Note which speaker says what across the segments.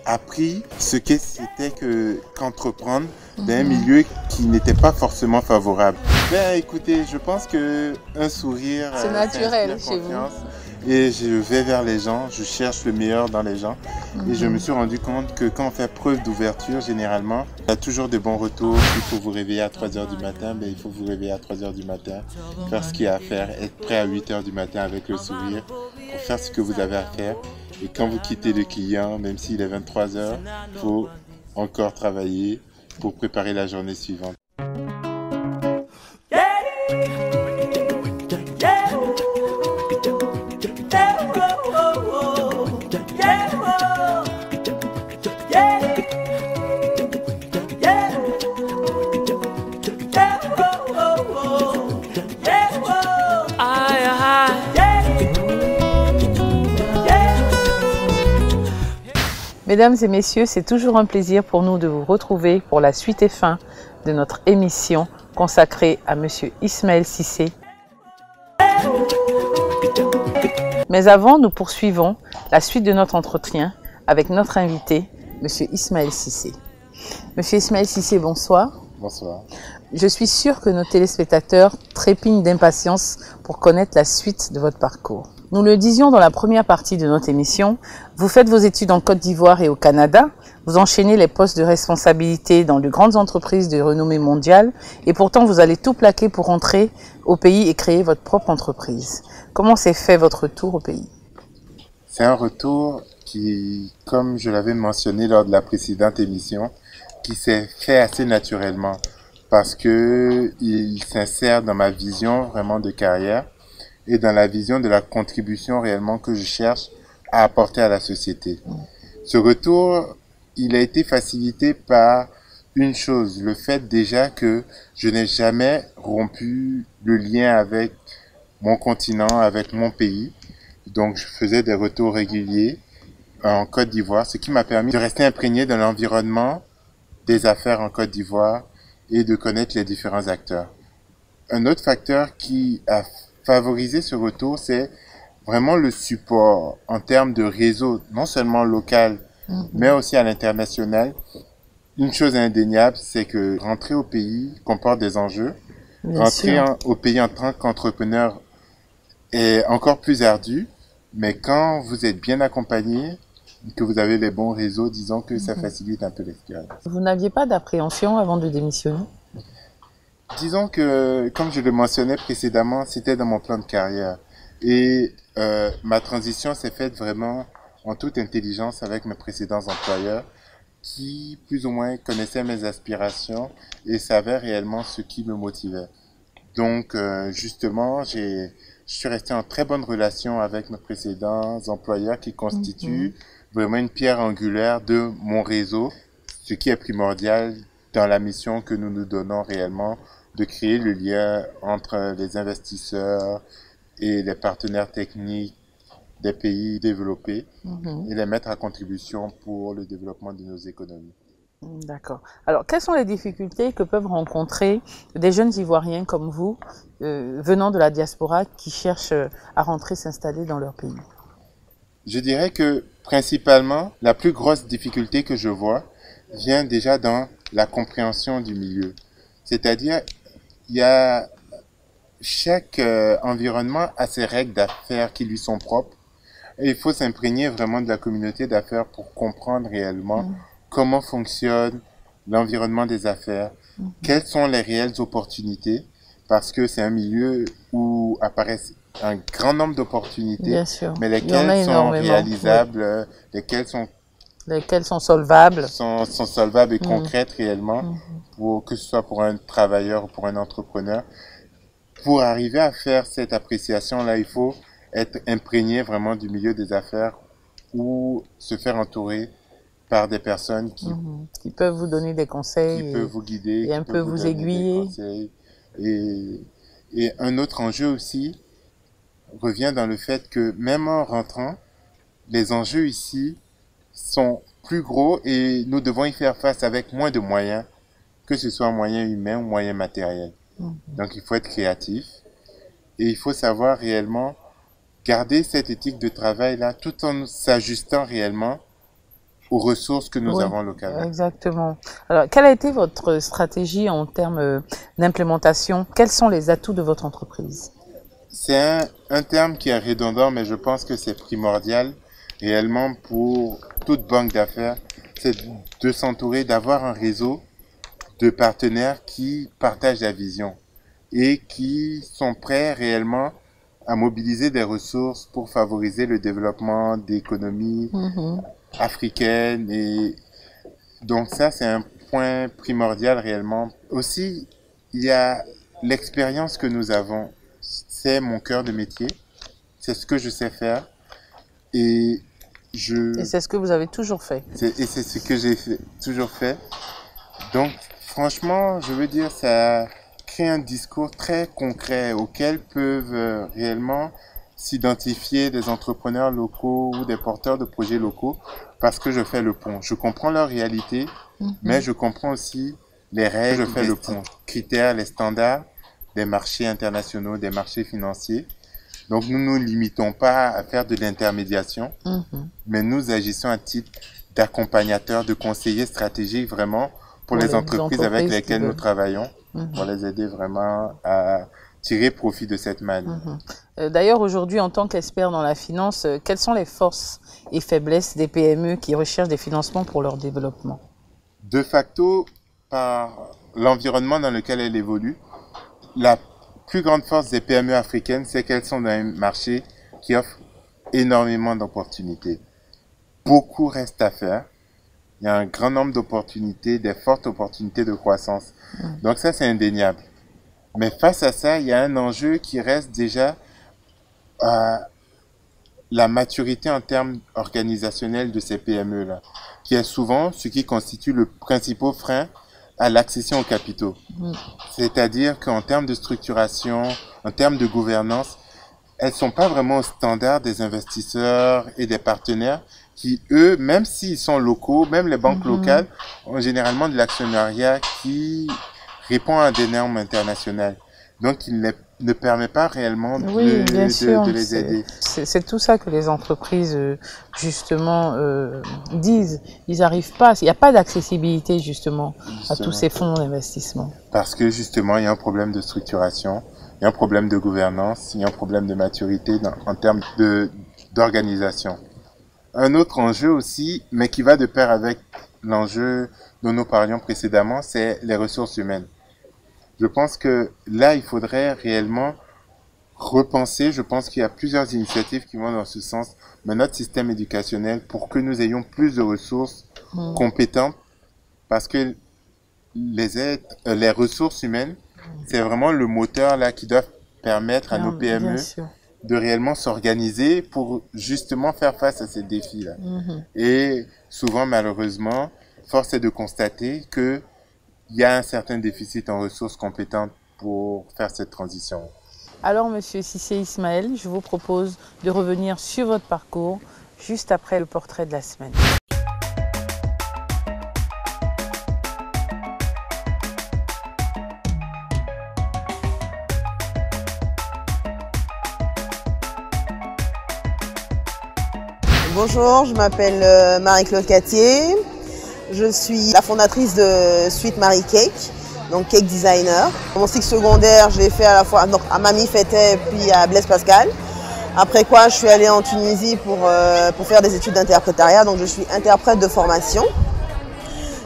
Speaker 1: appris ce que c'était qu'entreprendre dans un milieu qui n'était pas forcément favorable. Ben écoutez, je pense que un sourire,
Speaker 2: c'est naturel chez vous.
Speaker 1: Et je vais vers les gens, je cherche le meilleur dans les gens. Et je me suis rendu compte que quand on fait preuve d'ouverture, généralement, il y a toujours de bons retours. Il faut vous réveiller à 3 h du matin, ben, il faut vous réveiller à 3 h du matin, faire ce qu'il y a à faire, être prêt à 8 h du matin avec le sourire pour faire ce que vous avez à faire. Et quand vous quittez le client, même s'il est 23 h, il faut encore travailler pour préparer la journée suivante.
Speaker 2: Mesdames et messieurs, c'est toujours un plaisir pour nous de vous retrouver pour la suite et fin de notre émission consacrée à Monsieur Ismaël Cissé. Mais avant, nous poursuivons la suite de notre entretien avec notre invité, Monsieur Ismaël Cissé. Monsieur Ismaël Cissé, bonsoir.
Speaker 1: Bonsoir.
Speaker 2: Je suis sûre que nos téléspectateurs trépignent d'impatience pour connaître la suite de votre parcours. Nous le disions dans la première partie de notre émission, vous faites vos études en Côte d'Ivoire et au Canada, vous enchaînez les postes de responsabilité dans de grandes entreprises de renommée mondiale et pourtant vous allez tout plaquer pour rentrer au pays et créer votre propre entreprise. Comment s'est fait votre retour au pays?
Speaker 1: C'est un retour qui, comme je l'avais mentionné lors de la précédente émission, qui s'est fait assez naturellement parce que il s'insère dans ma vision vraiment de carrière et dans la vision de la contribution réellement que je cherche à apporter à la société. Ce retour, il a été facilité par une chose, le fait déjà que je n'ai jamais rompu le lien avec mon continent, avec mon pays. Donc je faisais des retours réguliers en Côte d'Ivoire, ce qui m'a permis de rester imprégné de l'environnement des affaires en Côte d'Ivoire et de connaître les différents acteurs. Un autre facteur qui a favorisé ce retour, c'est vraiment le support en termes de réseau, non seulement local, mais aussi à l'international. Une chose indéniable, c'est que rentrer au pays comporte des enjeux. Rentrer au pays en tant qu'entrepreneur est encore plus ardu, mais quand vous êtes bien accompagné, que vous avez les bons réseaux, disons que ça facilite un peu l'expérience.
Speaker 2: Vous n'aviez pas d'appréhension avant de démissionner?
Speaker 1: Disons que, comme je le mentionnais précédemment, c'était dans mon plan de carrière. Et ma transition s'est faite vraiment en toute intelligence avec mes précédents employeurs qui, plus ou moins, connaissaient mes aspirations et savaient réellement ce qui me motivait. Donc, justement, je suis resté en très bonne relation avec mes précédents employeurs qui constituent vraiment une pierre angulaire de mon réseau, ce qui est primordial dans la mission que nous nous donnons réellement de créer le lien entre les investisseurs et les partenaires techniques des pays développés et les mettre à contribution pour le développement de nos économies.
Speaker 2: D'accord. Alors, quelles sont les difficultés que peuvent rencontrer des jeunes Ivoiriens comme vous, venant de la diaspora, qui cherchent à rentrer s'installer dans leur pays?
Speaker 1: Je dirais que, principalement, la plus grosse difficulté que je vois vient déjà dans la compréhension du milieu. C'est-à-dire, chaque environnement a ses règles d'affaires qui lui sont propres. Et il faut s'imprégner vraiment de la communauté d'affaires pour comprendre réellement comment fonctionne l'environnement des affaires, quelles sont les réelles opportunités, parce que c'est un milieu où apparaissent un grand nombre d'opportunités, mais lesquelles sont réalisables, lesquelles sont
Speaker 2: solvables.
Speaker 1: Sont solvables et concrètes réellement, que ce soit pour un travailleur ou pour un entrepreneur. Pour arriver à faire cette appréciation-là, il faut être imprégné vraiment du milieu des affaires ou se faire entourer par des personnes
Speaker 2: qui peuvent vous donner des conseils,
Speaker 1: qui peuvent vous guider,
Speaker 2: et un peu vous aiguiller.
Speaker 1: Et un autre enjeu aussi revient dans le fait que même en rentrant, les enjeux ici sont plus gros et nous devons y faire face avec moins de moyens, que ce soit moyens humains ou moyens matériels. Donc il faut être créatif et il faut savoir réellement garder cette éthique de travail là tout en s'ajustant réellement aux ressources que nous
Speaker 2: Oui,
Speaker 1: avons localement.
Speaker 2: exactement. Alors, quelle a été votre stratégie en termes d'implémentation? Quels sont les atouts de votre entreprise?
Speaker 1: C'est un terme qui est redondant, mais je pense que c'est primordial réellement pour toute banque d'affaires, c'est de s'entourer, d'avoir un réseau de partenaires qui partagent la vision et qui sont prêts réellement à mobiliser des ressources pour favoriser le développement d'économies africaines. Et donc ça, c'est un point primordial réellement. Aussi, il y a l'expérience que nous avons. C'est mon cœur de métier. C'est ce que je sais faire. Et
Speaker 2: c'est ce que vous avez toujours fait.
Speaker 1: Et c'est ce que j'ai toujours fait. Donc, franchement, je veux dire, ça crée un discours très concret auquel peuvent réellement s'identifier des entrepreneurs locaux ou des porteurs de projets locaux parce que je fais le pont. Je comprends leur réalité, mais je comprends aussi les règles. Je fais le pont, critères, les standards des marchés internationaux, des marchés financiers. Donc, nous ne nous limitons pas à faire de l'intermédiation, mais nous agissons à titre d'accompagnateur, de conseiller stratégique vraiment pour les entreprises avec lesquelles nous travaillons, pour les aider vraiment à tirer profit de cette manne.
Speaker 2: D'ailleurs, aujourd'hui, en tant qu'expert dans la finance, quelles sont les forces et faiblesses des PME qui recherchent des financements pour leur développement?
Speaker 1: De facto, par l'environnement dans lequel elles évoluent, la plus grande force des PME africaines, c'est qu'elles sont dans un marché qui offre énormément d'opportunités. Beaucoup reste à faire. Il y a un grand nombre d'opportunités, des fortes opportunités de croissance. Donc ça, c'est indéniable. Mais face à ça, il y a un enjeu qui reste déjà la maturité en termes organisationnels de ces PME-là, qui est souvent ce qui constitue le principal frein à l'accession aux capitaux. C'est-à-dire qu'en termes de structuration, en termes de gouvernance, elles sont pas vraiment au standard des investisseurs et des partenaires qui, eux, même s'ils sont locaux, même les banques locales, ont généralement de l'actionnariat qui répond à des normes internationales. Donc, il ne permet pas réellement de les aider.
Speaker 2: C'est tout ça que les entreprises, justement, disent. Ils n'arrivent pas, il n'y a pas d'accessibilité, justement, à tous ces fonds d'investissement.
Speaker 1: Parce que, justement, il y a un problème de structuration, il y a un problème de gouvernance, il y a un problème de maturité en termes d'organisation. Un autre enjeu aussi, mais qui va de pair avec l'enjeu dont nous parlions précédemment, c'est les ressources humaines. Je pense que là, il faudrait réellement repenser. Je pense qu'il y a plusieurs initiatives qui vont dans ce sens, mais notre système éducationnel, pour que nous ayons plus de ressources compétentes, parce que les ressources humaines, c'est vraiment le moteur là qui doit permettre à nos PME de réellement s'organiser pour justement faire face à ces défis-là. Et souvent, malheureusement, force est de constater que il y a un certain déficit en ressources compétentes pour faire cette transition.
Speaker 2: Alors, Monsieur Cissé Ismaël, je vous propose de revenir sur votre parcours juste après le portrait de la semaine.
Speaker 3: Bonjour, je m'appelle Marie-Claude Cattier. Je suis la fondatrice de Sweet Marie Cake, donc cake designer. Mon cycle secondaire, je l'ai fait à la fois à Mamie Fettet puis à Blaise Pascal. Après quoi, je suis allée en Tunisie pour faire des études d'interprétariat, donc je suis interprète de formation.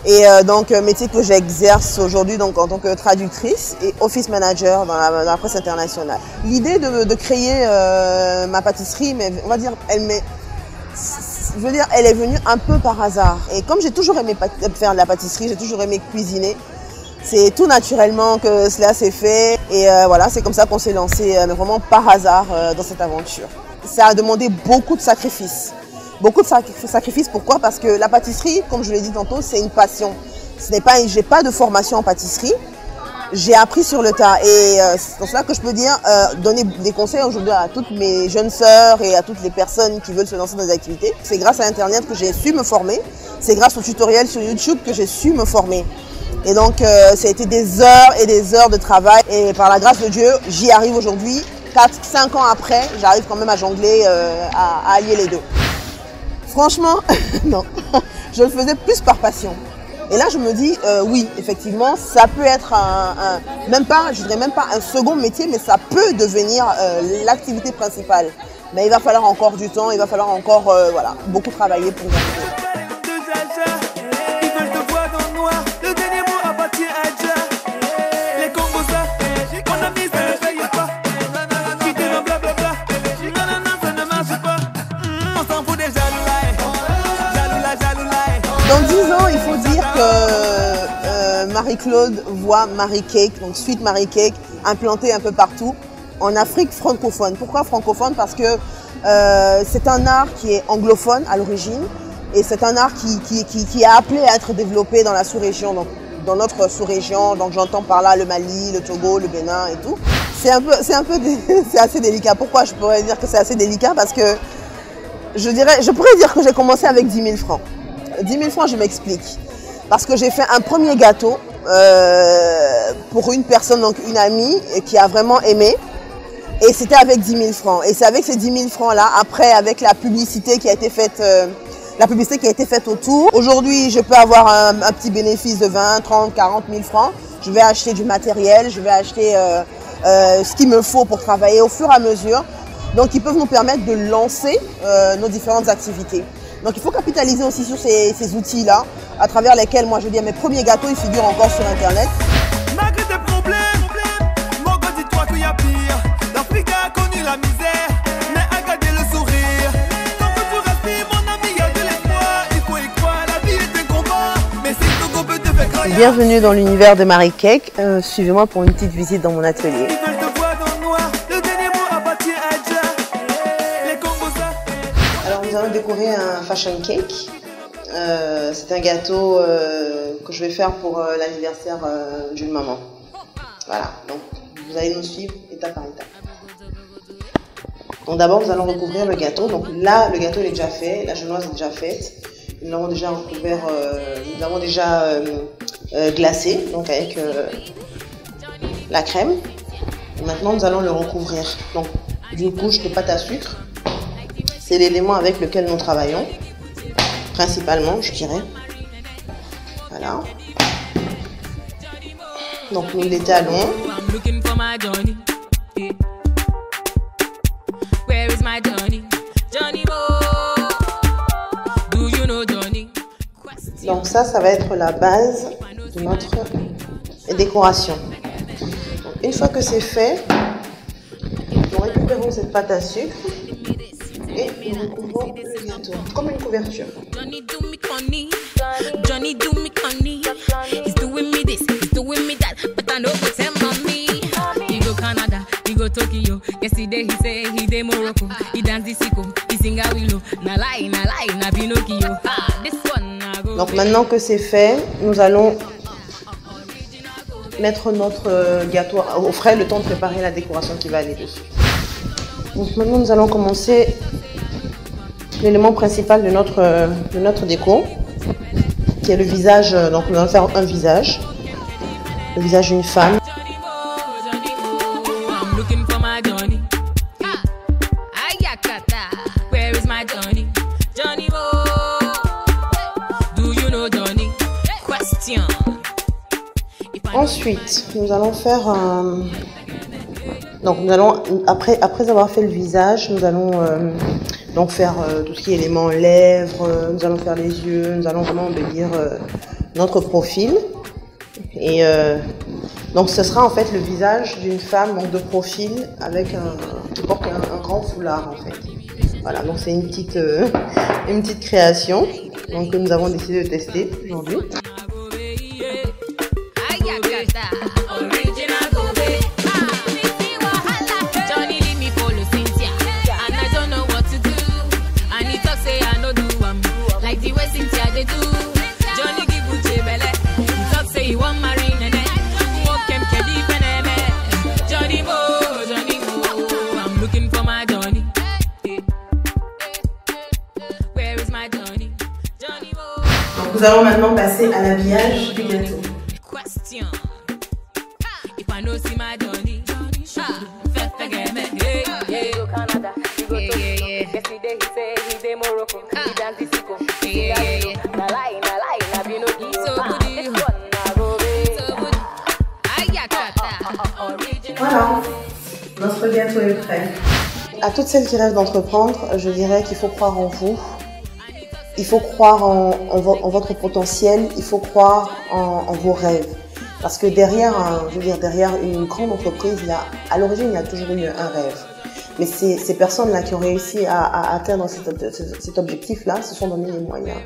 Speaker 3: Et donc métier que j'exerce aujourd'hui donc en tant que traductrice et office manager dans la presse internationale. L'idée de créer ma pâtisserie, mais on va dire, elle est venue un peu par hasard. Et comme j'ai toujours aimé faire de la pâtisserie, j'ai toujours aimé cuisiner, c'est tout naturellement que cela s'est fait. Et voilà, c'est comme ça qu'on s'est lancé, mais vraiment par hasard dans cette aventure. Ça a demandé beaucoup de sacrifices. Beaucoup de sacrifices, pourquoi? Parce que la pâtisserie, comme je l'ai dit tantôt, c'est une passion. J'ai pas de formation en pâtisserie. J'ai appris sur le tas et c'est pour cela que je peux dire, donner des conseils aujourd'hui à toutes mes jeunes sœurs et à toutes les personnes qui veulent se lancer dans des activités. C'est grâce à Internet que j'ai su me former, c'est grâce aux tutoriels sur YouTube que j'ai su me former. Et donc ça a été des heures et des heures de travail et par la grâce de Dieu, j'y arrive aujourd'hui. 4-5 ans après, j'arrive quand même à jongler, à allier les deux. Franchement, non. je le faisais plus par passion. Et là, je me dis, oui, effectivement, ça peut être même pas, je dirais même pas un second métier, mais ça peut devenir l'activité principale. Mais il va falloir encore du temps, il va falloir encore voilà, beaucoup travailler pour y arriver. Dans 10 ans, il faut dire que Marie-Claude voit Marie Cake, donc Sweet Marie Cake, implantée un peu partout en Afrique francophone. Pourquoi francophone? Parce que c'est un art qui est anglophone à l'origine et c'est un art qui est appelé à être développé dans la sous-région, donc dans notre sous-région. Donc j'entends par là le Mali, le Togo, le Bénin et tout. C'est assez délicat. Pourquoi je pourrais dire que c'est assez délicat? Parce que je pourrais dire que j'ai commencé avec 10 000 francs. 10 000 francs, je m'explique. Parce que j'ai fait un premier gâteau pour une personne, donc une amie, qui a vraiment aimé. Et c'était avec 10 000 francs. Et c'est avec ces 10 000 francs-là, après, avec la publicité qui a été faite, autour. Aujourd'hui, je peux avoir un petit bénéfice de 20, 30, 40 000 francs. Je vais acheter du matériel, je vais acheter ce qu'il me faut pour travailler au fur et à mesure. Donc, ils peuvent nous permettre de lancer nos différentes activités. Donc il faut capitaliser aussi sur ces outils-là, à travers lesquels, moi je dis, mes premiers gâteaux, ils figurent encore sur Internet.
Speaker 4: Malgré tes problèmes, mon gars, dis-toi qu'il y a pire. L'Afrique a connu la misère, mais a gardé le sourire. Tant que tu respires, mon ami, il y a de l'espoir. Il faut y croire, la vie est un combat, mais si le Togo peut te faire croire.
Speaker 3: Bienvenue dans l'univers de Marie Cake. Suivez-moi pour une petite visite dans mon atelier. Nous allons décorer un fashion cake. C'est un gâteau que je vais faire pour l'anniversaire d'une maman. Voilà, donc vous allez nous suivre étape par étape. Donc d'abord, nous allons recouvrir le gâteau. Donc là, le gâteau est déjà fait, la genoise est déjà faite. Nous l'avons déjà recouvert, nous l'avons déjà glacé, donc avec la crème. Et maintenant, nous allons le recouvrir. Donc d'une couche de pâte à sucre. C'est l'élément avec lequel nous travaillons, principalement, je dirais. Voilà. Donc nous l'étalons. Donc ça va être la base de notre décoration. Donc, une fois que c'est fait, nous récupérons cette pâte à sucre. Et nous recouvrons le gâteau, comme une couverture. Donc maintenant que c'est fait, nous allons mettre notre gâteau au frais, le temps de préparer la décoration qui va aller dessus. Donc maintenant nous allons commencer l'élément principal de notre déco, qui est le visage. Donc nous allons faire un visage, le visage d'une femme. Ensuite, nous allons faire donc nous allons, après avoir fait le visage, nous allons donc faire tout ce qui est éléments lèvres, nous allons faire les yeux, nous allons vraiment embellir notre profil. Et donc ce sera en fait le visage d'une femme donc de profil avec qui porte un grand foulard en fait. Voilà, donc c'est une petite création donc, que nous avons décidé de tester aujourd'hui. Nous allons maintenant passer à l'habillage du gâteau. Notre gâteau est prêt. À toutes celles qui rêvent d'entreprendre, je dirais qu'il faut croire en vous. Il faut croire en votre potentiel. Il faut croire en vos rêves. Parce que derrière, derrière une grande entreprise, à l'origine, il y a toujours eu un rêve. Mais ces personnes-là qui ont réussi à atteindre cet objectif-là se sont donné les moyens.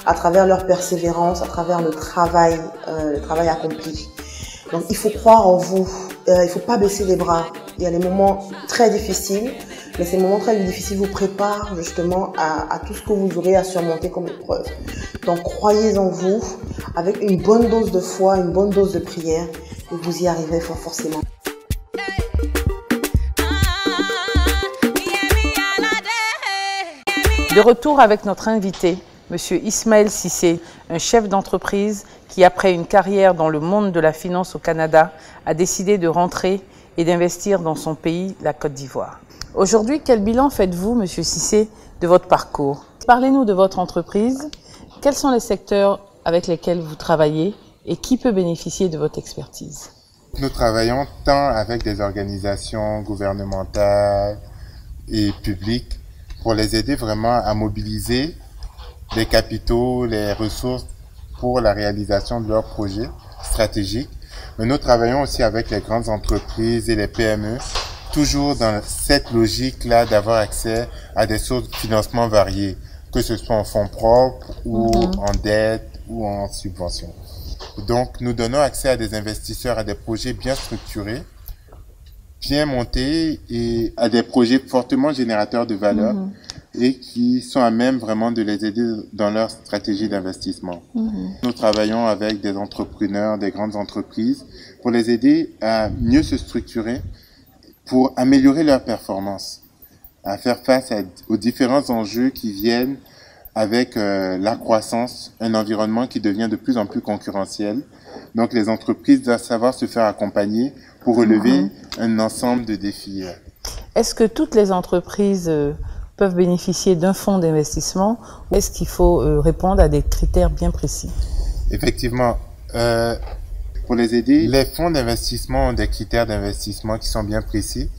Speaker 3: À travers leur persévérance, à travers le travail accompli. Donc il faut croire en vous. Il ne faut pas baisser les bras. Il y a des moments très difficiles. Mais ces moments très difficiles vous préparent justement à tout ce que vous aurez à surmonter comme épreuve. Donc croyez en vous, avec une bonne dose de foi, une bonne dose de prière, et vous y arriverez forcément.
Speaker 2: De retour avec notre invité, Monsieur Ismaël Cissé, un chef d'entreprise qui, après une carrière dans le monde de la finance au Canada, a décidé de rentrer et d'investir dans son pays, la Côte d'Ivoire. Aujourd'hui, quel bilan faites-vous, Monsieur Cissé, de votre parcours? Parlez-nous de votre entreprise. Quels sont les secteurs avec lesquels vous travaillez et qui peut bénéficier de votre expertise?
Speaker 1: Nous travaillons tant avec des organisations gouvernementales et publiques pour les aider vraiment à mobiliser les capitaux, les ressources pour la réalisation de leurs projets stratégiques. Mais nous travaillons aussi avec les grandes entreprises et les PME, toujours dans cette logique-là d'avoir accès à des sources de financement variées, que ce soit en fonds propres ou en dette ou en subvention. Donc, nous donnons accès à des investisseurs, à des projets bien structurés, bien montés et à des projets fortement générateurs de valeur et qui sont à même vraiment de les aider dans leur stratégie d'investissement. Nous travaillons avec des entrepreneurs, des grandes entreprises pour les aider à mieux se structurer, pour améliorer leur performance, à faire face aux différents enjeux qui viennent avec la croissance, un environnement qui devient de plus en plus concurrentiel. Donc les entreprises doivent savoir se faire accompagner pour relever un ensemble de défis.
Speaker 2: Est-ce que toutes les entreprises peuvent bénéficier d'un fonds d'investissement ou est-ce qu'il faut répondre à des critères bien précis?
Speaker 1: Effectivement, pour les aider, les fonds d'investissement ont des critères d'investissement qui sont bien précis.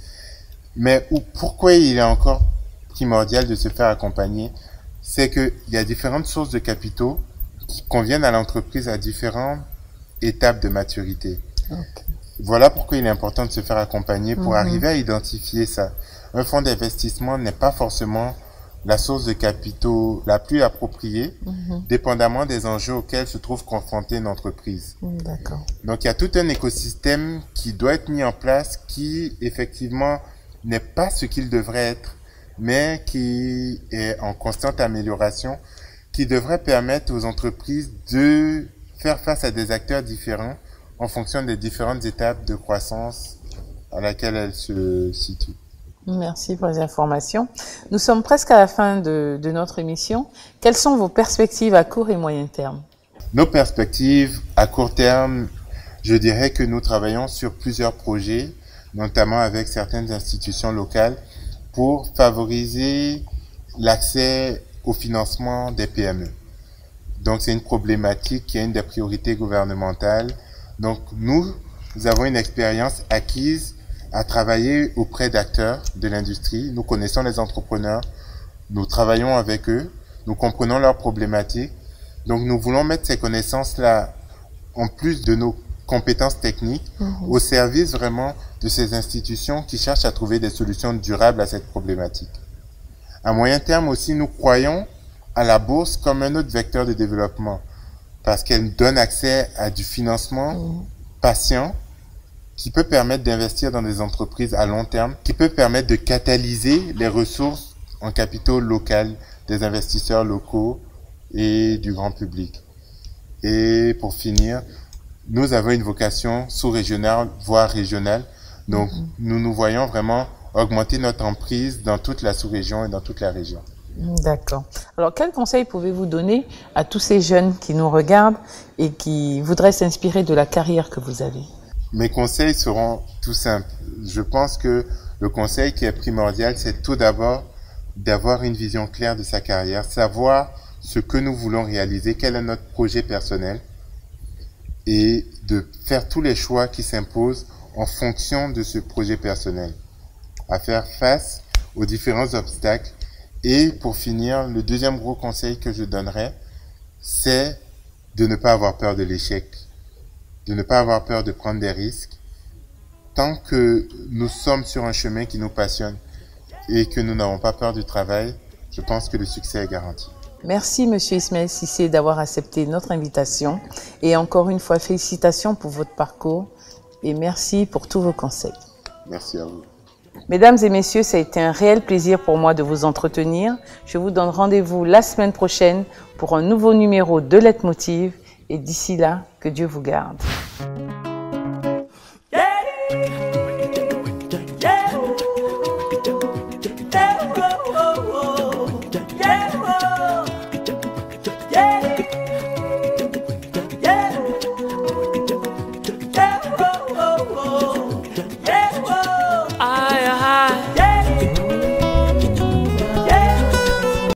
Speaker 1: Mais pourquoi il est encore primordial de se faire accompagner, c'est qu'il y a différentes sources de capitaux qui conviennent à l'entreprise à différentes étapes de maturité. Okay. Voilà pourquoi il est important de se faire accompagner pour arriver à identifier ça. Un fonds d'investissement n'est pas forcément la source de capitaux la plus appropriée, dépendamment des enjeux auxquels se trouve confrontée une entreprise.
Speaker 2: D'accord.
Speaker 1: Donc, il y a tout un écosystème qui doit être mis en place, qui, effectivement, n'est pas ce qu'il devrait être, mais qui est en constante amélioration, qui devrait permettre aux entreprises de faire face à des acteurs différents en fonction des différentes étapes de croissance à laquelle elles se situent.
Speaker 2: Merci pour les informations. Nous sommes presque à la fin de notre émission. Quelles sont vos perspectives à court et moyen terme?
Speaker 1: Nos perspectives à court terme, je dirais que nous travaillons sur plusieurs projets, notamment avec certaines institutions locales, pour favoriser l'accès au financement des PME. Donc c'est une problématique qui est une des priorités gouvernementales. Donc nous avons une expérience acquise à travailler auprès d'acteurs de l'industrie. Nous connaissons les entrepreneurs, nous travaillons avec eux, nous comprenons leurs problématiques. Donc nous voulons mettre ces connaissances-là, en plus de nos compétences techniques, au service vraiment de ces institutions qui cherchent à trouver des solutions durables à cette problématique. À moyen terme aussi, nous croyons à la bourse comme un autre vecteur de développement parce qu'elle donne accès à du financement patient qui peut permettre d'investir dans des entreprises à long terme, qui peut permettre de catalyser les ressources en capitaux local des investisseurs locaux et du grand public. Et pour finir, nous avons une vocation sous-régionale, voire régionale. Donc, nous nous voyons vraiment augmenter notre emprise dans toute la sous-région et dans toute la région.
Speaker 2: D'accord. Alors, quels conseils pouvez-vous donner à tous ces jeunes qui nous regardent et qui voudraient s'inspirer de la carrière que vous avez?
Speaker 1: Mes conseils seront tout simples. Je pense que le conseil qui est primordial, c'est tout d'abord d'avoir une vision claire de sa carrière, savoir ce que nous voulons réaliser, quel est notre projet personnel et de faire tous les choix qui s'imposent en fonction de ce projet personnel. à faire face aux différents obstacles. Et pour finir, le deuxième gros conseil que je donnerais, c'est de ne pas avoir peur de l'échec, de ne pas avoir peur de prendre des risques. Tant que nous sommes sur un chemin qui nous passionne et que nous n'avons pas peur du travail, je pense que le succès est garanti.
Speaker 2: Merci Monsieur Ismaël Cissé d'avoir accepté notre invitation et encore une fois félicitations pour votre parcours et merci pour tous vos conseils.
Speaker 1: Merci à vous.
Speaker 2: Mesdames et messieurs, ça a été un réel plaisir pour moi de vous entretenir. Je vous donne rendez-vous la semaine prochaine pour un nouveau numéro de Leitmotiv et d'ici là, que Dieu vous garde.